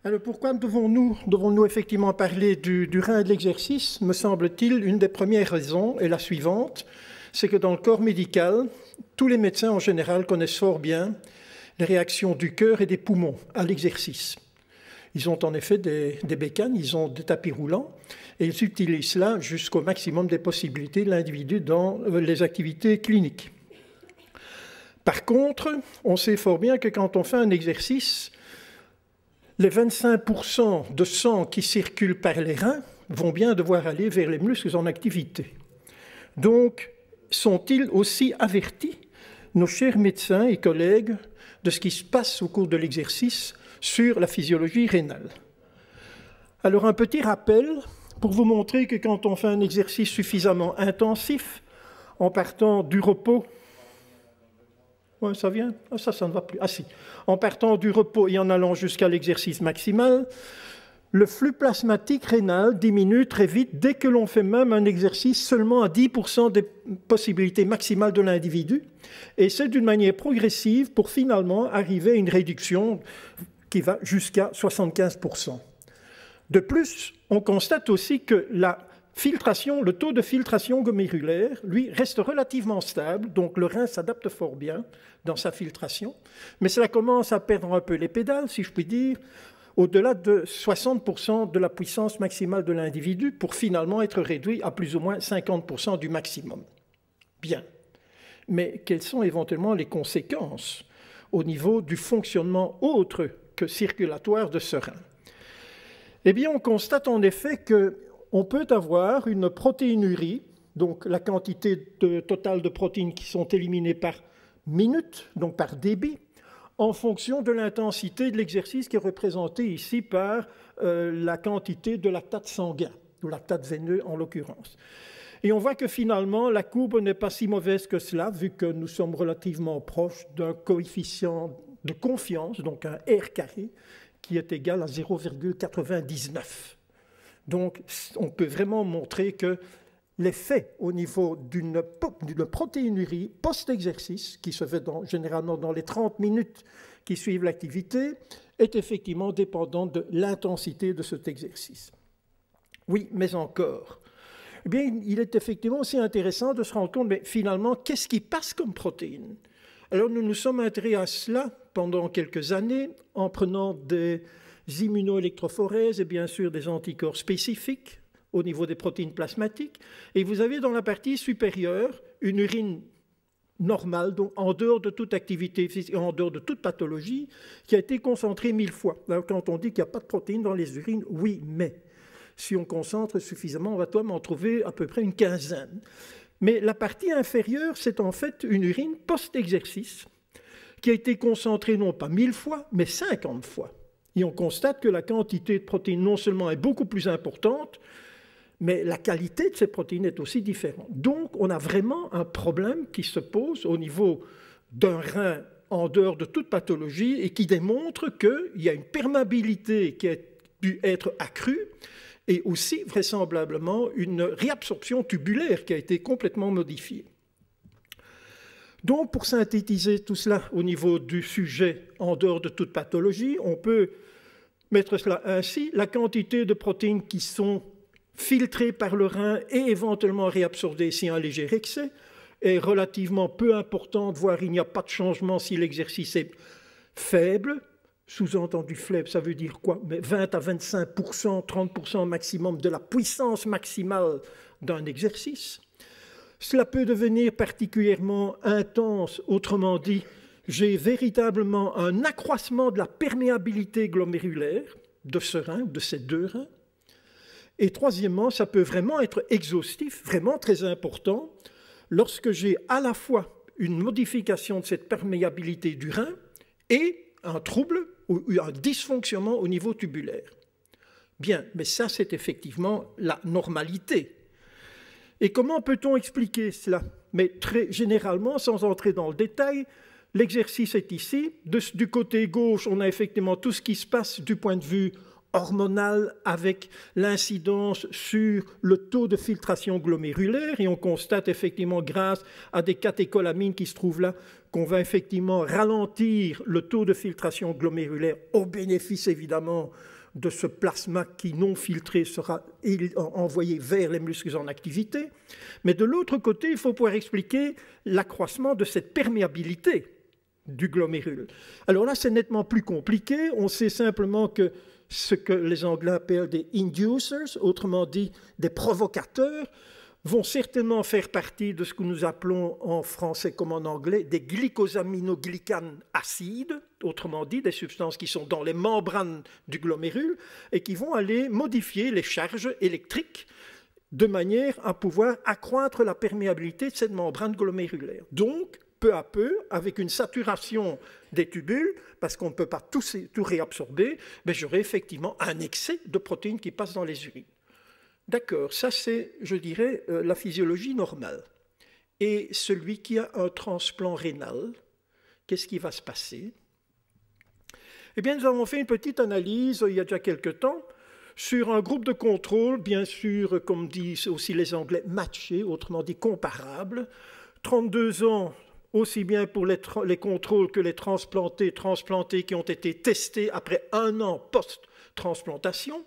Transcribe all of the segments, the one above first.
Alors pourquoi devons-nous effectivement parler du rein et de l'exercice? Me semble-t-il, une des premières raisons est la suivante, c'est que dans le corps médical, tous les médecins en général connaissent fort bien les réactions du cœur et des poumons à l'exercice. Ils ont en effet des bécanes, ils ont des tapis roulants et ils utilisent cela jusqu'au maximum des possibilités de l'individu dans les activités cliniques. Par contre, on sait fort bien que quand on fait un exercice, les 25% de sang qui circulent par les reins vont bien devoir aller vers les muscles en activité. Donc, sont-ils aussi avertis, nos chers médecins et collègues, de ce qui se passe au cours de l'exercice sur la physiologie rénale? Alors, un petit rappel pour vous montrer que quand on fait un exercice suffisamment intensif, en partant du repos, ouais, ça vient? Ah, ça ne va plus. Ah si. En partant du repos et en allant jusqu'à l'exercice maximal, le flux plasmatique rénal diminue très vite dès que l'on fait même un exercice seulement à 10% des possibilités maximales de l'individu. Et c'est d'une manière progressive pour finalement arriver à une réduction qui va jusqu'à 75%. De plus, on constate aussi que le taux de filtration glomérulaire, lui, reste relativement stable, donc le rein s'adapte fort bien dans sa filtration, mais cela commence à perdre un peu les pédales, si je puis dire, au-delà de 60% de la puissance maximale de l'individu pour finalement être réduit à plus ou moins 50% du maximum. Bien. Mais quelles sont éventuellement les conséquences au niveau du fonctionnement autre que circulatoire de ce rein? Eh bien, on constate en effet qu'on peut avoir une protéinurie, donc la quantité totale de protéines qui sont éliminées par minute, donc par débit, en fonction de l'intensité de l'exercice qui est représenté ici par la quantité de lactate sanguin, ou lactate veineux en l'occurrence. Et on voit que finalement, la courbe n'est pas si mauvaise que cela, vu que nous sommes relativement proches d'un coefficient de confiance, donc un R carré, qui est égal à 0,99. Donc, on peut vraiment montrer que l'effet au niveau d'une protéinurie post-exercice, qui se fait généralement dans les 30 minutes qui suivent l'activité, est effectivement dépendant de l'intensité de cet exercice. Oui, mais encore. Eh bien, il est effectivement aussi intéressant de se rendre compte, mais finalement, qu'est-ce qui passe comme protéine? Alors, nous nous sommes intéressés à cela pendant quelques années en prenant des immunoélectrophorèses et bien sûr des anticorps spécifiques au niveau des protéines plasmatiques. Et vous avez dans la partie supérieure une urine normale, donc en dehors de toute activité physique, en dehors de toute pathologie, qui a été concentrée 1000 fois. Alors, quand on dit qu'il n'y a pas de protéines dans les urines, oui, mais si on concentre suffisamment, on va tout de même en trouver à peu près une quinzaine. Mais la partie inférieure, c'est en fait une urine post-exercice qui a été concentrée non pas 1000 fois, mais 50 fois. Et on constate que la quantité de protéines non seulement est beaucoup plus importante, mais la qualité de ces protéines est aussi différente. Donc, on a vraiment un problème qui se pose au niveau d'un rein en dehors de toute pathologie et qui démontre qu'il y a une perméabilité qui a dû être accrue et aussi vraisemblablement une réabsorption tubulaire qui a été complètement modifiée. Donc, pour synthétiser tout cela au niveau du sujet en dehors de toute pathologie, on peut mettre cela ainsi. La quantité de protéines qui sont filtrées par le rein et éventuellement réabsorbées si un léger excès est relativement peu importante, voire il n'y a pas de changement si l'exercice est faible. Sous-entendu faible, ça veut dire quoi? Mais 20 à 25%, 30% maximum de la puissance maximale d'un exercice. Cela peut devenir particulièrement intense, autrement dit, j'ai véritablement un accroissement de la perméabilité glomérulaire de ce rein, de ces deux reins. Et troisièmement, ça peut vraiment être exhaustif, vraiment très important, lorsque j'ai à la fois une modification de cette perméabilité du rein et un trouble ou un dysfonctionnement au niveau tubulaire. Bien, mais ça, c'est effectivement la normalité. Et comment peut-on expliquer cela? Mais très généralement, sans entrer dans le détail, l'exercice est ici. Du côté gauche, on a effectivement tout ce qui se passe du point de vue hormonale avec l'incidence sur le taux de filtration glomérulaire, et on constate effectivement grâce à des catécholamines qui se trouvent là qu'on va effectivement ralentir le taux de filtration glomérulaire au bénéfice évidemment de ce plasma qui non filtré sera envoyé vers les muscles en activité. Mais de l'autre côté, il faut pouvoir expliquer l'accroissement de cette perméabilité du glomérule. Alors là, c'est nettement plus compliqué. On sait simplement que ce que les Anglais appellent des inducers, autrement dit des provocateurs, vont certainement faire partie de ce que nous appelons en français comme en anglais des glycosaminoglycanes acides, autrement dit des substances qui sont dans les membranes du glomérule et qui vont aller modifier les charges électriques de manière à pouvoir accroître la perméabilité de cette membrane glomérulaire. Donc, peu à peu, avec une saturation des tubules, parce qu'on ne peut pas tout réabsorber, mais j'aurai effectivement un excès de protéines qui passent dans les urines. D'accord, ça c'est, je dirais, la physiologie normale. Et celui qui a un transplant rénal, qu'est-ce qui va se passer? Eh bien, nous avons fait une petite analyse il y a déjà quelque temps sur un groupe de contrôle, bien sûr, comme disent aussi les Anglais, matché, autrement dit comparable, 32 ans, aussi bien pour les contrôles que les transplantés qui ont été testés après 1 an post-transplantation,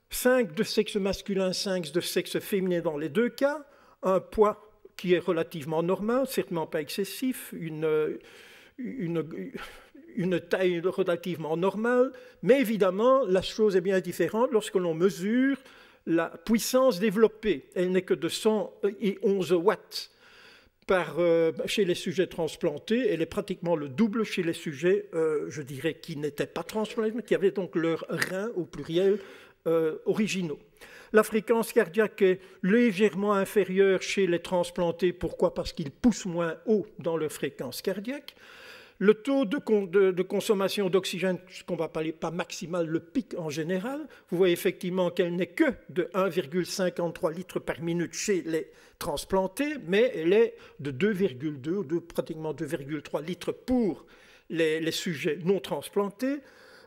5 de sexe masculin, 5 de sexe féminin dans les 2 cas, un poids qui est relativement normal, certainement pas excessif, une taille relativement normale, mais évidemment, la chose est bien différente lorsque l'on mesure la puissance développée. Elle n'est que de 111 watts chez les sujets transplantés, elle est pratiquement le double chez les sujets, je dirais, qui n'étaient pas transplantés, mais qui avaient donc leurs reins au pluriel originaux. La fréquence cardiaque est légèrement inférieure chez les transplantés. Pourquoi? Parce qu'ils poussent moins haut dans leur fréquence cardiaque. Le taux de consommation d'oxygène, ce qu'on va parler pas maximal, le pic en général, vous voyez effectivement qu'elle n'est que de 1,53 litres par minute chez les transplantés, mais elle est de 2,2 ou de pratiquement 2,3 litres pour les sujets non transplantés.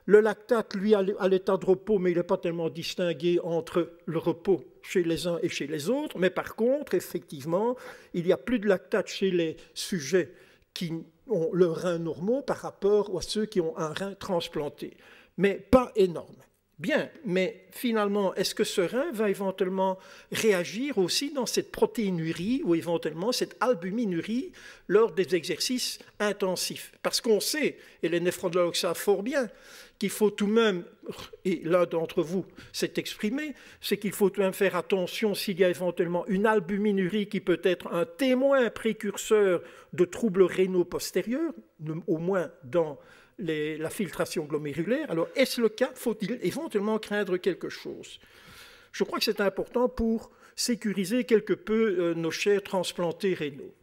Le lactate, lui, à l'état de repos, mais il n'est pas tellement distingué entre le repos chez les uns et chez les autres. Mais par contre, effectivement, il n'y a plus de lactate chez les sujets qui ont le rein normaux par rapport à ceux qui ont un rein transplanté. Mais pas énorme. Bien, mais finalement, est-ce que ce rein va éventuellement réagir aussi dans cette protéinurie ou éventuellement cette albuminurie lors des exercices intensifs? Parce qu'on sait, et les néphrologues savent fort bien, qu'il faut tout de même, et l'un d'entre vous s'est exprimé, c'est qu'il faut tout de même faire attention s'il y a éventuellement une albuminurie qui peut être un témoin précurseur de troubles rénaux postérieurs, au moins dans la filtration glomérulaire. Alors, est-ce le cas? Faut-il éventuellement craindre quelque chose? Je crois que c'est important pour sécuriser quelque peu nos chers transplantés rénaux.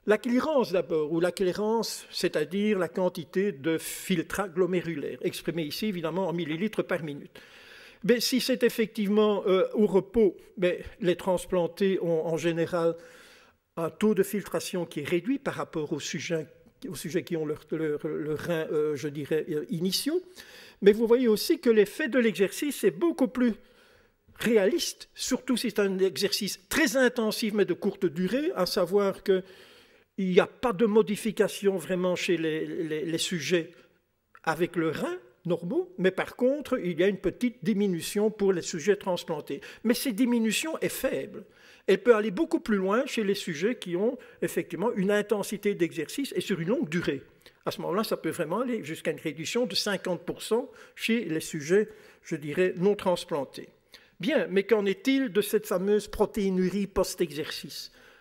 La clairance d'abord, ou la clairance, c'est-à-dire la quantité de filtrat glomérulaire, exprimée ici évidemment en millilitres par minute. Mais si c'est effectivement au repos, les transplantés ont en général un taux de filtration qui est réduit par rapport aux sujets qui ont le rein, je dirais, initiaux. Mais vous voyez aussi que l'effet de l'exercice est beaucoup plus réaliste, surtout si c'est un exercice très intensif mais de courte durée, à savoir qu'il n'y a pas de modification vraiment chez les sujets avec le rein normaux, mais par contre, il y a une petite diminution pour les sujets transplantés. Mais cette diminution est faible. Elle peut aller beaucoup plus loin chez les sujets qui ont effectivement une intensité d'exercice et sur une longue durée. À ce moment-là, ça peut vraiment aller jusqu'à une réduction de 50% chez les sujets, je dirais, non transplantés. Bien, mais qu'en est-il de cette fameuse protéinurie post-exercice?